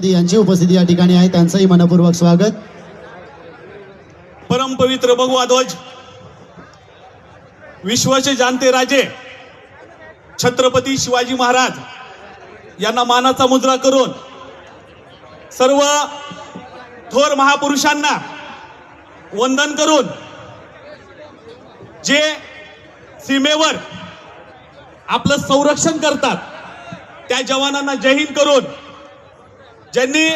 यांची उपस्थिती या ठिकाणी आहे, त्यांचंही मनपूर्वक स्वागत। परमपवित्र भगवा ध्वज विश्वाचे जाणते राजे छत्रपती शिवाजी महाराज यांना मानाचा मुद्रा करून सर्व थोर महापुरुषांना वंदन करून जे सीमेवर आपलं संरक्षण करतात त्या जवानांना जय हिंद करून, ज्यांनी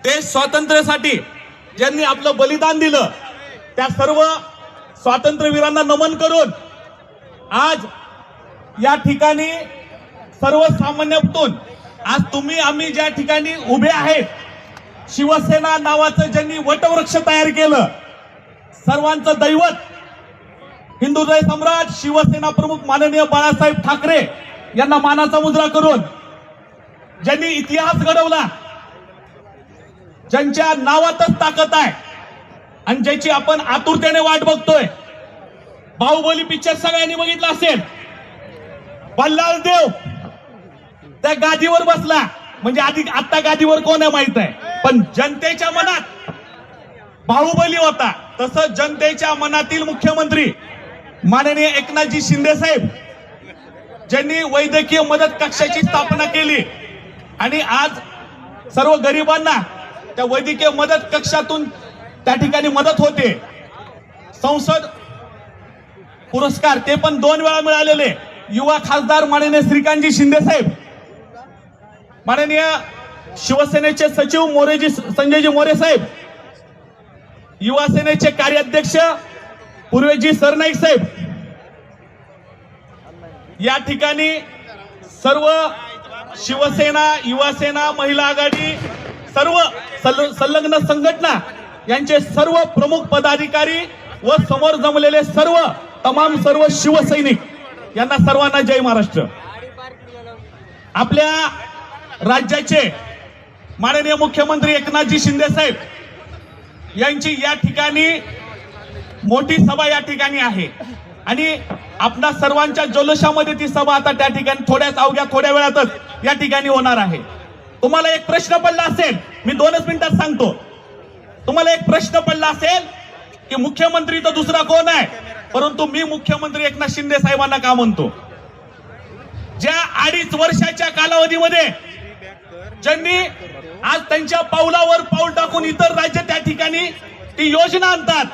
देश स्वातंत्र्यासाठी ज्यांनी आपलं बलिदान दिलं त्या सर्व स्वातंत्र्यवीरांना नमन करून आज या ठिकाणी सर्वसामान्यातून आज तुम्ही आम्ही ज्या ठिकाणी उभे आहेत, शिवसेना नावाचं ज्यांनी वटवृक्ष तयार केलं, सर्वांचं दैवत हिंदुहृदय सम्राट शिवसेना प्रमुख माननीय बाळासाहेब ठाकरे यांना मानाचा मुद्रा करून ज्यांनी इतिहास घडवला, ज्यांच्या नावातच ताकद आहे आणि ज्याची आपण आतुरतेने वाट बघतोय। बाहुबली पिक्चर सगळ्यांनी बघितला असेल। बल्लाळ देव त्या गादीवर बसला, म्हणजे आधी आता गादीवर कोण आहे माहित आहे, पण जनतेच्या मनात बाहुबली होता। तसं जनतेच्या मनातील मुख्यमंत्री माननीय एकनाथजी शिंदे साहेब ज्यांनी वैद्यकीय मदत कक्षाची स्थापना केली आणि आज सर्व गरिबांना त्या वैद्यकीय मदत कक्षातून त्या ठिकाणी मदत होते। संसद पुरस्कार ते पण 2 वेळा मिळालेले। युवा खासदार माननीय श्रीकांतजी शिंदे साहेब, माननीय शिवसेनेचे सचिव मोरेजी संजयजी मोरे साहेब, युवा सेनेचे कार्याध्यक्ष पूर्वेजी सरनाईक साहेब, या ठिकाणी सर्व शिवसेना, युवासेना, महिला आघाडी, सर्व संलग्न संघटना यांचे सर्व प्रमुख पदाधिकारी व समोर जमलेले सर्व शिवसैनिक यांना सर्वांना जय महाराष्ट्र। आपल्या राज्याचे माननीय मुख्यमंत्री एकनाथजी शिंदे साहेब यांची या ठिकाणी मोठी सभा या ठिकाणी आहे आणि आपणा सर्वांच्या जल्लोषामध्ये ती सभा आता त्या ठिकाणी अवघ्या थोड्या वेळातच या ठिकाणी होणार आहे। तुम्हाला एक प्रश्न पडला असेल, मी 2च मिनिटात सांगतो। तुम्हाला एक प्रश्न पडला असेल की मुख्यमंत्री तर दुसरा कोण आहे, परंतु मी मुख्यमंत्री एकनाथ शिंदे साहेबांना का म्हणतो? ज्या 2.5 वर्षाच्या कालावधीमध्ये ज्यांनी आज त्यांच्या पावलावर पाऊल टाकून इतर राज्य त्या ठिकाणी ती योजना आणतात,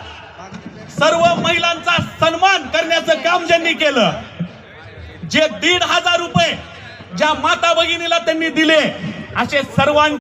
सर्व महिलांचा सन्मान करण्याचं काम ज्यांनी केलं, जे 1,500 रुपये ज्या माता भगिनीला त्यांनी दिले, असे सर्वांचे